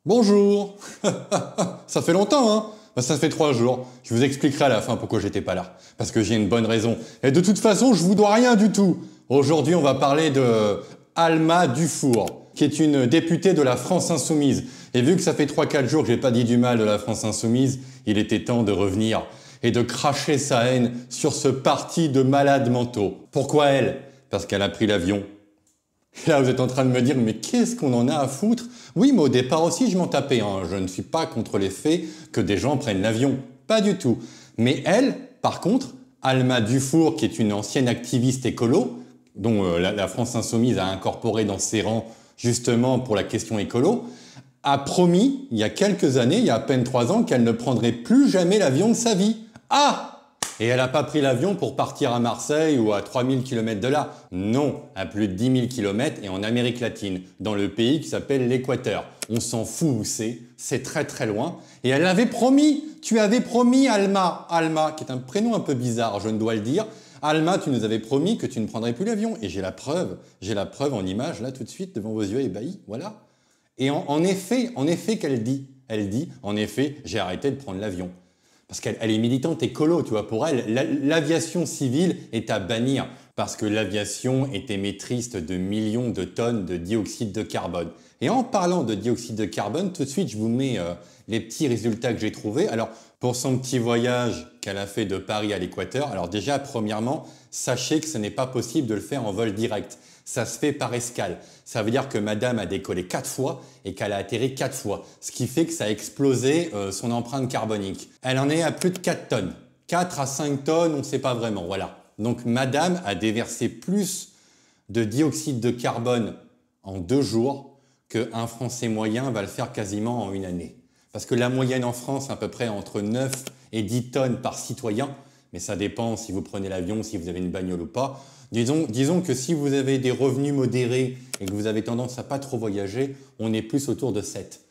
Bonjour. Ça fait longtemps, hein? Ça fait 3 jours. Je vous expliquerai à la fin pourquoi j'étais pas là. Parce que j'ai une bonne raison. Et de toute façon, je vous dois rien du tout. Aujourd'hui, on va parler de Alma Dufour, qui est une députée de la France Insoumise. Et vu que ça fait 3-4 jours que j'ai pas dit du mal de la France Insoumise, il était temps de revenir et de cracher sa haine sur ce parti de malades mentaux. Pourquoi elle? Parce qu'elle a pris l'avion. Et là, vous êtes en train de me dire, mais qu'est-ce qu'on en a à foutre? Oui, mais au départ aussi, je m'en tapais. Hein. Je ne suis pas contre les faits que des gens prennent l'avion. Pas du tout. Mais elle, par contre, Alma Dufour, qui est une ancienne activiste écolo, dont la France Insoumise a incorporé dans ses rangs justement pour la question écolo, a promis, il y a quelques années, il y a à peine 3 ans, qu'elle ne prendrait plus jamais l'avion de sa vie. Ah! Et elle n'a pas pris l'avion pour partir à Marseille ou à 3000 km de là. Non, à plus de 10 000 km et en Amérique latine, dans le pays qui s'appelle l'Équateur. On s'en fout où c'est très très loin. Et elle l'avait promis, tu avais promis Alma, qui est un prénom un peu bizarre, je ne dois le dire. Alma, tu nous avais promis que tu ne prendrais plus l'avion. Et j'ai la preuve en image là tout de suite devant vos yeux ébahis, voilà. Et en effet, qu'elle dit, en effet, j'ai arrêté de prendre l'avion. Parce qu'elle est militante écolo, tu vois. Pour elle, l'aviation civile est à bannir parce que l'aviation est émettrice de millions de tonnes de dioxyde de carbone. Et en parlant de dioxyde de carbone, tout de suite, je vous mets les petits résultats que j'ai trouvés. Alors, pour son petit voyage qu'elle a fait de Paris à l'Équateur, alors déjà, premièrement, sachez que ce n'est pas possible de le faire en vol direct. Ça se fait par escale. Ça veut dire que madame a décollé 4 fois et qu'elle a atterri 4 fois. Ce qui fait que ça a explosé son empreinte carbonique. Elle en est à plus de 4 tonnes. 4 à 5 tonnes, on ne sait pas vraiment. Voilà. Donc madame a déversé plus de dioxyde de carbone en 2 jours qu'un Français moyen va le faire quasiment en 1 année. Parce que la moyenne en France, à peu près entre 9 et 10 tonnes par citoyen. Mais ça dépend si vous prenez l'avion, si vous avez une bagnole ou pas. Disons que si vous avez des revenus modérés et que vous avez tendance à pas trop voyager, on est plus autour de 7.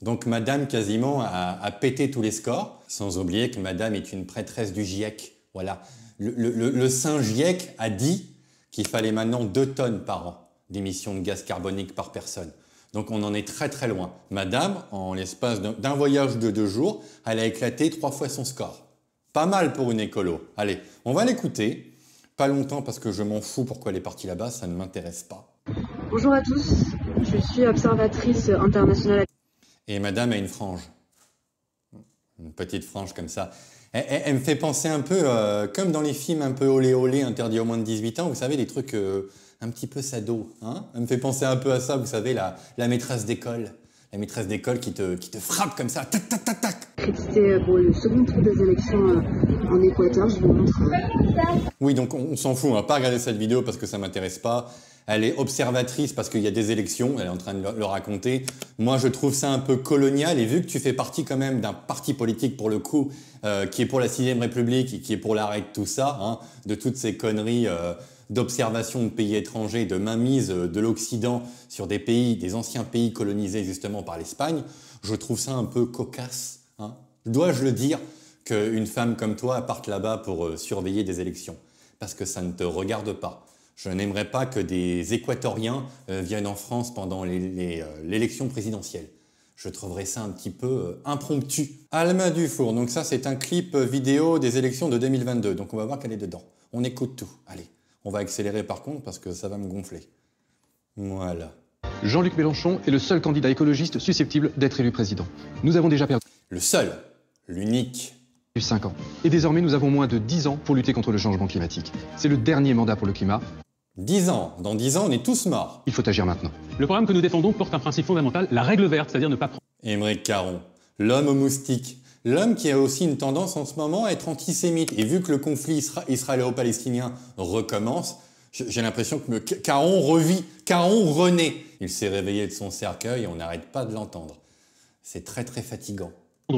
Donc madame quasiment a pété tous les scores, sans oublier que madame est une prêtresse du GIEC. Voilà. Le saint GIEC a dit qu'il fallait maintenant 2 tonnes par an d'émissions de gaz carbonique par personne. Donc on en est très très loin. Madame, en l'espace d'un voyage de 2 jours, elle a éclaté 3 fois son score. Pas mal pour une écolo. Allez, on va l'écouter. Pas longtemps parce que je m'en fous pourquoi elle est partie là-bas, ça ne m'intéresse pas. Bonjour à tous, je suis observatrice internationale. Et madame a une frange. Une petite frange comme ça. Elle me fait penser un peu, comme dans les films un peu olé olé, interdits aux moins de 18 ans, vous savez, des trucs un petit peu sado. Hein, elle me fait penser un peu à ça, vous savez, la maîtresse d'école. La maîtresse d'école qui te frappe comme ça, tac, tac, tac, tac. C'était pour le second tour des élections en Équateur, je vous montre. Oui, donc on s'en fout, on va pas regarder cette vidéo parce que ça m'intéresse pas. Elle est observatrice parce qu'il y a des élections, elle est en train de le raconter. Moi, je trouve ça un peu colonial et vu que tu fais partie quand même d'un parti politique pour le coup, qui est pour la 6ème République et qui est pour l'arrêt de tout ça, hein, de toutes ces conneries d'observation de pays étrangers, de mainmise de l'Occident sur des pays, des anciens pays colonisés justement par l'Espagne, je trouve ça un peu cocasse. Hein. Dois-je le dire qu'une femme comme toi parte là-bas pour surveiller des élections? Parce que ça ne te regarde pas. Je n'aimerais pas que des Équatoriens viennent en France pendant l'élection présidentielle. Je trouverais ça un petit peu impromptu. Alma Dufour, donc ça c'est un clip vidéo des élections de 2022, donc on va voir qu'elle est dedans. On écoute tout, allez. On va accélérer par contre parce que ça va me gonfler. Voilà. Jean-Luc Mélenchon est le seul candidat écologiste susceptible d'être élu président. Nous avons déjà perdu Le seul, l'unique. 5 ans. Et désormais, nous avons moins de 10 ans pour lutter contre le changement climatique. C'est le dernier mandat pour le climat. 10 ans. Dans 10 ans, on est tous morts. Il faut agir maintenant. Le programme que nous défendons porte un principe fondamental, la règle verte, c'est-à-dire ne pas prendre... Aymeric Caron, l'homme au moustique. L'homme qui a aussi une tendance en ce moment à être antisémite. Et vu que le conflit israélo-palestinien recommence, j'ai l'impression que Caron revit, Caron renaît. Il s'est réveillé de son cercueil et on n'arrête pas de l'entendre. C'est très très fatigant.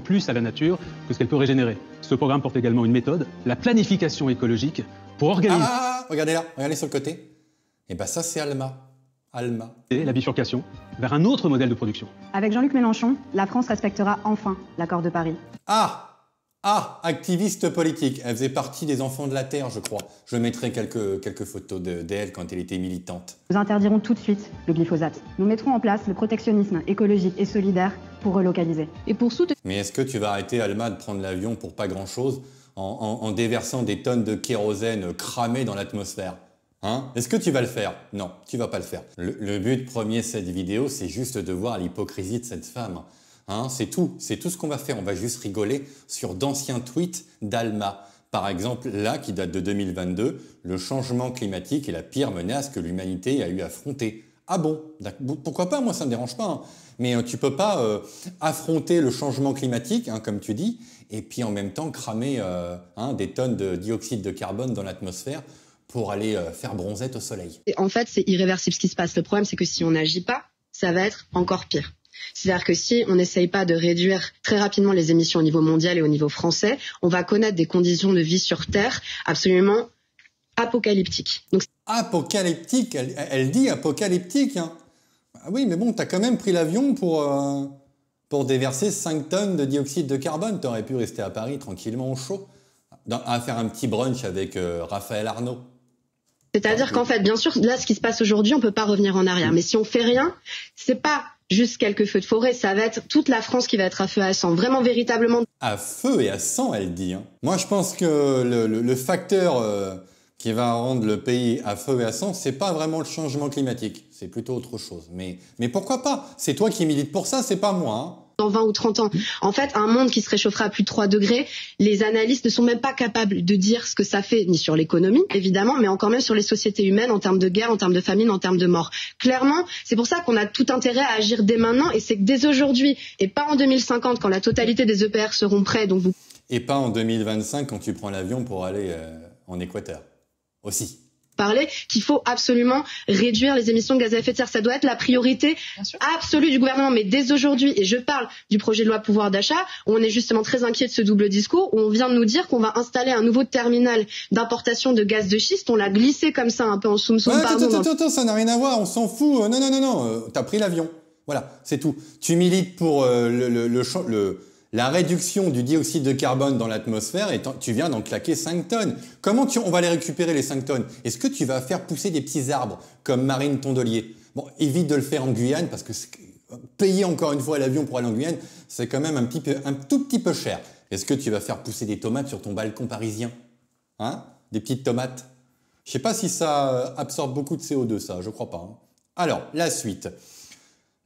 Plus à la nature que ce qu'elle peut régénérer. Ce programme porte également une méthode, la planification écologique, pour organiser... Regardez là, regardez sur le côté. Et ben ça c'est Alma. La bifurcation vers un autre modèle de production. Avec Jean-Luc Mélenchon, la France respectera enfin l'accord de Paris. Activiste politique. Elle faisait partie des Enfants de la Terre, je crois. Je mettrai quelques photos d'elle quand elle était militante. Nous interdirons tout de suite le glyphosate. Nous mettrons en place le protectionnisme écologique et solidaire pour relocaliser. Et pour soutenir... Mais est-ce que tu vas arrêter, Alma, de prendre l'avion pour pas grand-chose en déversant des tonnes de kérosène cramé dans l'atmosphère? Hein? Est-ce que tu vas le faire? Non, tu vas pas le faire. Le but premier de cette vidéo, c'est juste de voir l'hypocrisie de cette femme. Hein? C'est tout ce qu'on va faire. On va juste rigoler sur d'anciens tweets d'Alma. Par exemple, là, qui date de 2022, le changement climatique est la pire menace que l'humanité a eu à affronter. Ah bon? Pourquoi pas? Moi, ça me dérange pas. Hein. Mais tu peux pas affronter le changement climatique, hein, comme tu dis, et puis en même temps cramer des tonnes de dioxyde de carbone dans l'atmosphère pour aller faire bronzette au soleil. Et en fait, c'est irréversible ce qui se passe. Le problème, c'est que si on n'agit pas, ça va être encore pire. C'est-à-dire que si on n'essaye pas de réduire très rapidement les émissions au niveau mondial et au niveau français, on va connaître des conditions de vie sur Terre absolument apocalyptiques. Donc, apocalyptique, elle dit apocalyptique. Hein. Ah oui, mais bon, t'as quand même pris l'avion pour déverser 5 tonnes de dioxyde de carbone. T'aurais pu rester à Paris tranquillement au chaud, à faire un petit brunch avec Raphaël Arnaud. c'est-à-dire qu'en fait, bien sûr, là, ce qui se passe aujourd'hui, on peut pas revenir en arrière. Mais si on fait rien, c'est pas juste quelques feux de forêt, ça va être toute la France qui va être à feu et à sang. Vraiment, véritablement. À feu et à sang, elle dit. Hein. Moi, je pense que le facteur qui va rendre le pays à feu et à sang, c'est pas vraiment le changement climatique. C'est plutôt autre chose. Mais pourquoi pas? C'est toi qui milites pour ça, c'est pas moi. Hein. Dans 20 ou 30 ans. En fait, un monde qui se réchauffera à plus de 3 degrés, les analystes ne sont même pas capables de dire ce que ça fait, ni sur l'économie, évidemment, mais encore même sur les sociétés humaines, en termes de guerre, en termes de famine, en termes de mort. Clairement, c'est pour ça qu'on a tout intérêt à agir dès maintenant, et c'est que dès aujourd'hui, et pas en 2050, quand la totalité des EPR seront prêts, donc vous... Et pas en 2025, quand tu prends l'avion pour aller en Équateur. Aussi. Parler qu'il faut absolument réduire les émissions de gaz à effet de serre. Ça doit être la priorité absolue du gouvernement. Mais dès aujourd'hui, et je parle du projet de loi pouvoir d'achat, où on est justement très inquiet de ce double discours, où on vient de nous dire qu'on va installer un nouveau terminal d'importation de gaz de schiste. On l'a glissé comme ça, un peu en soum-soum. Attends, ça n'a rien à voir, on s'en fout. Non, t'as pris l'avion. Voilà, c'est tout. Tu milites pour la réduction du dioxyde de carbone dans l'atmosphère et tu viens d'en claquer 5 tonnes. Comment on va les récupérer les 5 tonnes? Est-ce que tu vas faire pousser des petits arbres comme Marine Tondelier? Bon, évite de le faire en Guyane parce que payer encore une fois l'avion pour aller en Guyane, c'est quand même un tout petit peu cher. Est-ce que tu vas faire pousser des tomates sur ton balcon parisien? Hein? Des petites tomates? Je sais pas si ça absorbe beaucoup de CO2, ça, je crois pas. Hein. Alors, la suite.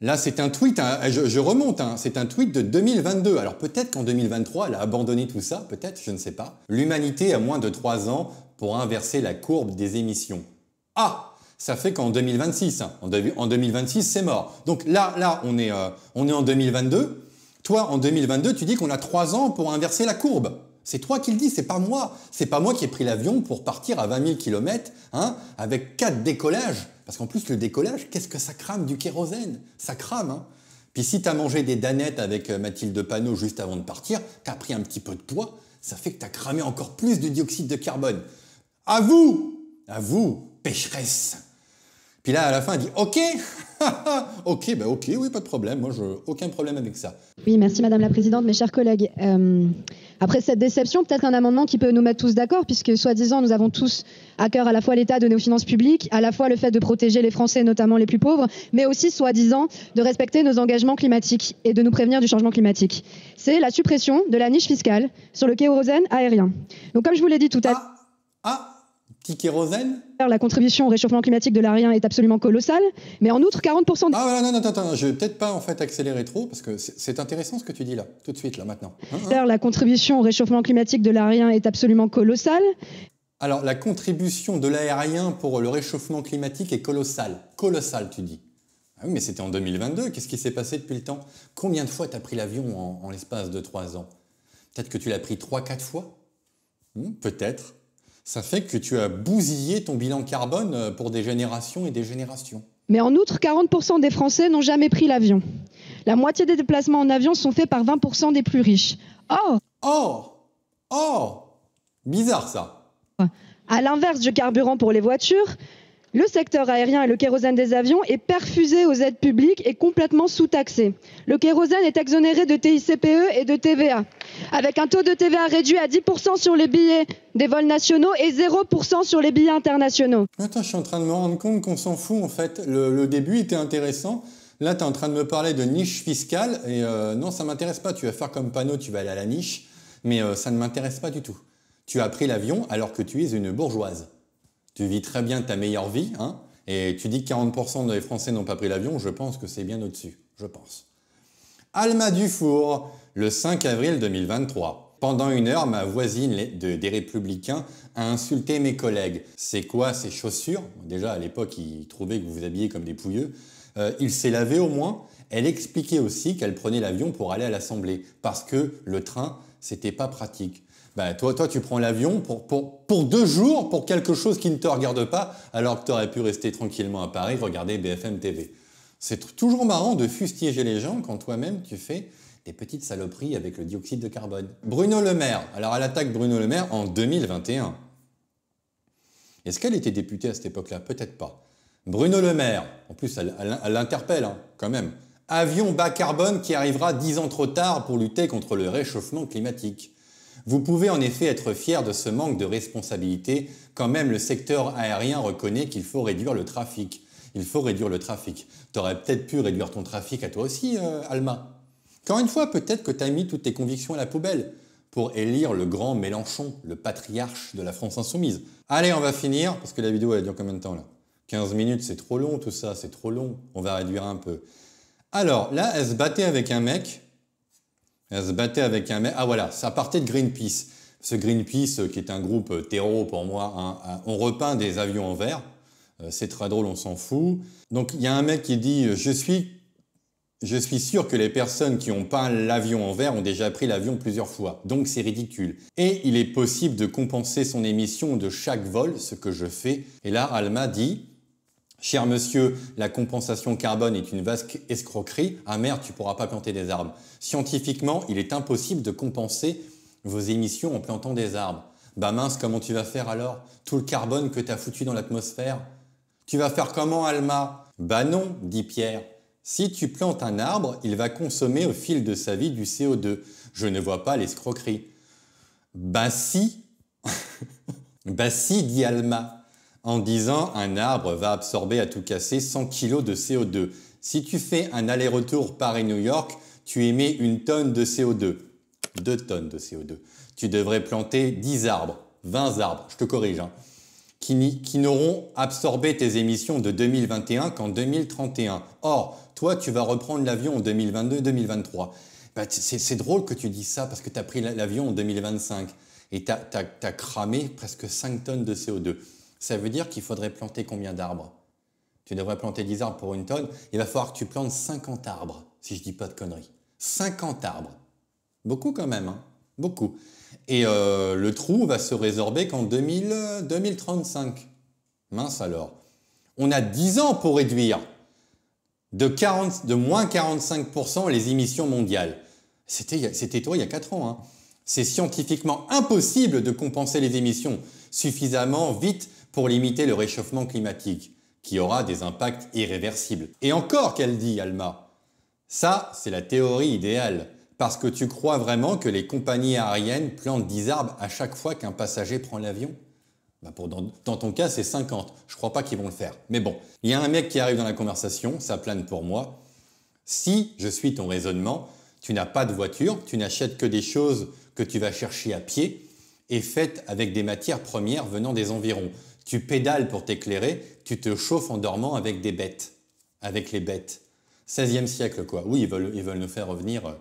Là, c'est un tweet, hein, je remonte, hein, c'est un tweet de 2022. Alors peut-être qu'en 2023, elle a abandonné tout ça, peut-être, je ne sais pas. L'humanité a moins de 3 ans pour inverser la courbe des émissions. Ah, ça fait qu'en 2026, hein, en 2026, c'est mort. Donc là, on est en 2022. Toi, en 2022, tu dis qu'on a 3 ans pour inverser la courbe. C'est toi qui le dis, c'est pas moi. C'est pas moi qui ai pris l'avion pour partir à 20 000 km, hein, avec 4 décollages. Parce qu'en plus, le décollage, qu'est-ce que ça crame du kérosène? Ça crame, hein. Puis si t'as mangé des danettes avec Mathilde Panot juste avant de partir, t'as pris un petit peu de poids, ça fait que t'as cramé encore plus de dioxyde de carbone. À vous, pécheresse. Puis là, à la fin, elle dit « Ok, ok, oui, pas de problème, moi, aucun problème avec ça. » Oui, merci Madame la Présidente, mes chers collègues. Après cette déception, peut-être un amendement qui peut nous mettre tous d'accord, puisque soi-disant, nous avons tous à cœur à la fois l'État de nos finances publiques, à la fois le fait de protéger les Français, notamment les plus pauvres, mais aussi, soi-disant, de respecter nos engagements climatiques et de nous prévenir du changement climatique. C'est la suppression de la niche fiscale sur le kérosène aérien. Donc, comme je vous l'ai dit tout à l'heure... Petit kérosène? La contribution au réchauffement climatique de l'aérien est absolument colossale, mais en outre, 40%... Ah voilà, non, attends, je vais peut-être pas en fait accélérer trop, parce que c'est intéressant ce que tu dis là, tout de suite, là, maintenant. La contribution au réchauffement climatique de l'aérien est absolument colossale. Alors, la contribution de l'aérien pour le réchauffement climatique est colossale. Colossale, tu dis. Ah oui, mais c'était en 2022, qu'est-ce qui s'est passé depuis le temps? Combien de fois t'as pris l'avion en l'espace de 3 ans? Peut-être que tu l'as pris 3-4 fois? Peut-être. Ça fait que tu as bousillé ton bilan carbone pour des générations et des générations. Mais en outre, 40% des Français n'ont jamais pris l'avion. La moitié des déplacements en avion sont faits par 20% des plus riches. Bizarre ça. À l'inverse du carburant pour les voitures, le secteur aérien et le kérosène des avions est perfusé aux aides publiques et complètement sous-taxé. Le kérosène est exonéré de TICPE et de TVA, avec un taux de TVA réduit à 10% sur les billets des vols nationaux et 0% sur les billets internationaux. Attends, je suis en train de me rendre compte qu'on s'en fout en fait. Le début était intéressant, Là, tu es en train de me parler de niche fiscale et non, ça m'intéresse pas. Tu vas faire comme Panot, tu vas aller à la niche, mais ça ne m'intéresse pas du tout. Tu as pris l'avion alors que tu es une bourgeoise. Tu vis très bien ta meilleure vie, hein, et tu dis que 40% des Français n'ont pas pris l'avion, je pense que c'est bien au-dessus, je pense. Alma Dufour, le 5 avril 2023. Pendant 1 heure, ma voisine des Républicains a insulté mes collègues. C'est quoi ces chaussures? Déjà, à l'époque, ils trouvaient que vous vous habillez comme des pouilleux. Il s'est lavé au moins. Elle expliquait aussi qu'elle prenait l'avion pour aller à l'Assemblée, parce que le train, c'était pas pratique. Ben, toi, tu prends l'avion pour 2 jours, pour quelque chose qui ne te regarde pas, alors que tu aurais pu rester tranquillement à Paris, regarder BFM TV. C'est toujours marrant de fustiger les gens quand toi-même tu fais des petites saloperies avec le dioxyde de carbone. Bruno Le Maire. Alors elle attaque Bruno Le Maire en 2021. Est-ce qu'elle était députée à cette époque-là? Peut-être pas. Bruno Le Maire, en plus elle l'interpelle hein, quand même. Avion bas carbone qui arrivera 10 ans trop tard pour lutter contre le réchauffement climatique. Vous pouvez en effet être fier de ce manque de responsabilité quand même le secteur aérien reconnaît qu'il faut réduire le trafic. Il faut réduire le trafic. Tu aurais peut-être pu réduire ton trafic à toi aussi, Alma. Encore une fois, peut-être que tu as mis toutes tes convictions à la poubelle pour élire le grand Mélenchon, le patriarche de la France insoumise. Allez, on va finir, parce que la vidéo, elle dure combien de temps là? 15 minutes, c'est trop long tout ça, c'est trop long. On va réduire un peu. Alors, là, elle se battait avec un mec. Ah voilà, ça partait de Greenpeace. Ce Greenpeace, qui est un groupe terreau pour moi, hein, on repeint des avions en vert. C'est très drôle, on s'en fout. Donc, il y a un mec qui dit « Je suis sûr que les personnes qui ont peint l'avion en vert ont déjà pris l'avion plusieurs fois. Donc, c'est ridicule. Et il est possible de compenser son émission de chaque vol, ce que je fais. » Et là, Alma dit « Cher monsieur, la compensation carbone est une vaste escroquerie. Ah merde, tu pourras pas planter des arbres. Scientifiquement, il est impossible de compenser vos émissions en plantant des arbres. Bah mince, comment tu vas faire alors? Tout le carbone que tu as foutu dans l'atmosphère? Tu vas faire comment, Alma? Bah non, dit Pierre. Si tu plantes un arbre, il va consommer au fil de sa vie du CO2. Je ne vois pas l'escroquerie. Bah si. Bah si, dit Alma, en disant un arbre va absorber à tout casser 100 kg de CO2. Si tu fais un aller-retour Paris-New York, tu émets 1 tonne de CO2. 2 tonnes de CO2. Tu devrais planter 10 arbres, 20 arbres, je te corrige, hein, qui n'auront absorbé tes émissions de 2021 qu'en 2031. Or, toi, tu vas reprendre l'avion en 2022-2023. Bah, c'est drôle que tu dises ça parce que tu as pris l'avion en 2025 et tu as cramé presque 5 tonnes de CO2. Ça veut dire qu'il faudrait planter combien d'arbres? Tu devrais planter 10 arbres pour 1 tonne. Il va falloir que tu plantes 50 arbres, si je dis pas de conneries. 50 arbres. Beaucoup quand même, hein. Beaucoup. Et le trou va se résorber qu'en 2035. Mince alors. On a 10 ans pour réduire de moins 45% les émissions mondiales. C'était toi il y a 4 ans. Hein. C'est scientifiquement impossible de compenser les émissions suffisamment vite pour limiter le réchauffement climatique, qui aura des impacts irréversibles. Et encore qu'elle dit, Alma, ça c'est la théorie idéale. Parce que tu crois vraiment que les compagnies aériennes plantent 10 arbres à chaque fois qu'un passager prend l'avion? Bah dans ton cas, c'est 50. Je crois pas qu'ils vont le faire. Mais bon, il y a un mec qui arrive dans la conversation, ça plane pour moi. Si je suis ton raisonnement, tu n'as pas de voiture, tu n'achètes que des choses que tu vas chercher à pied et faites avec des matières premières venant des environs. Tu pédales pour t'éclairer, tu te chauffes en dormant avec des bêtes. Avec les bêtes. 16e siècle, quoi. Oui, ils veulent nous faire revenir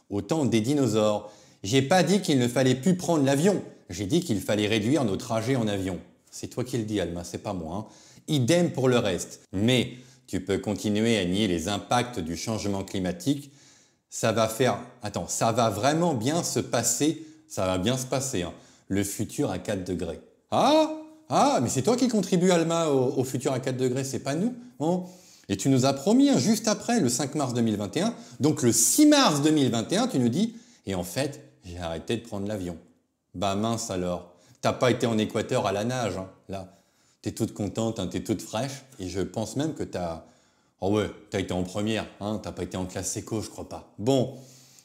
au temps des dinosaures. J'ai pas dit qu'il ne fallait plus prendre l'avion. J'ai dit qu'il fallait réduire nos trajets en avion. C'est toi qui le dis, Alma, c'est pas moi. Hein. Idem pour le reste. Mais tu peux continuer à nier les impacts du changement climatique. Ça va vraiment bien se passer. Ça va bien se passer. Hein. Le futur à 4 degrés. Ah, mais c'est toi qui contribue, Alma, au futur à 4 degrés, c'est pas nous. Hein. Et tu nous as promis, hein, juste après, le 5 mars 2021, donc le 6 mars 2021, tu nous dis « Et en fait, j'ai arrêté de prendre l'avion. » Bah mince alors, t'as pas été en Équateur à la nage, hein, là. T'es toute contente, hein, t'es toute fraîche, et je pense même que t'as été en première, hein, t'as pas été en classe éco, je crois pas. Bon,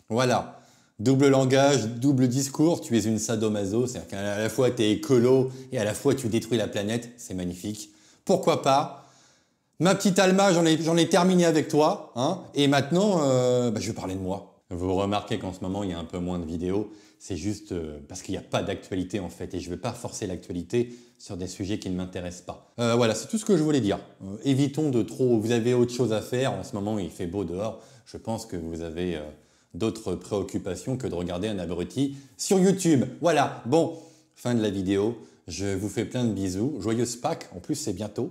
voilà. Double langage, double discours, tu es une sadomaso, c'est-à-dire qu'à la fois t'es écolo, et à la fois tu détruis la planète, c'est magnifique. Pourquoi pas? Ma petite Alma, j'en ai terminé avec toi, hein, et maintenant, je vais parler de moi. Vous remarquez qu'en ce moment, il y a un peu moins de vidéos. C'est juste parce qu'il n'y a pas d'actualité en fait, et je ne veux pas forcer l'actualité sur des sujets qui ne m'intéressent pas. Voilà, c'est tout ce que je voulais dire. Évitons de trop... Vous avez autre chose à faire, en ce moment il fait beau dehors. Je pense que vous avez d'autres préoccupations que de regarder un abruti sur YouTube. Voilà, bon, fin de la vidéo. Je vous fais plein de bisous. Joyeuse Pâques, en plus c'est bientôt.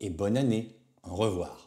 Et bonne année. Au revoir.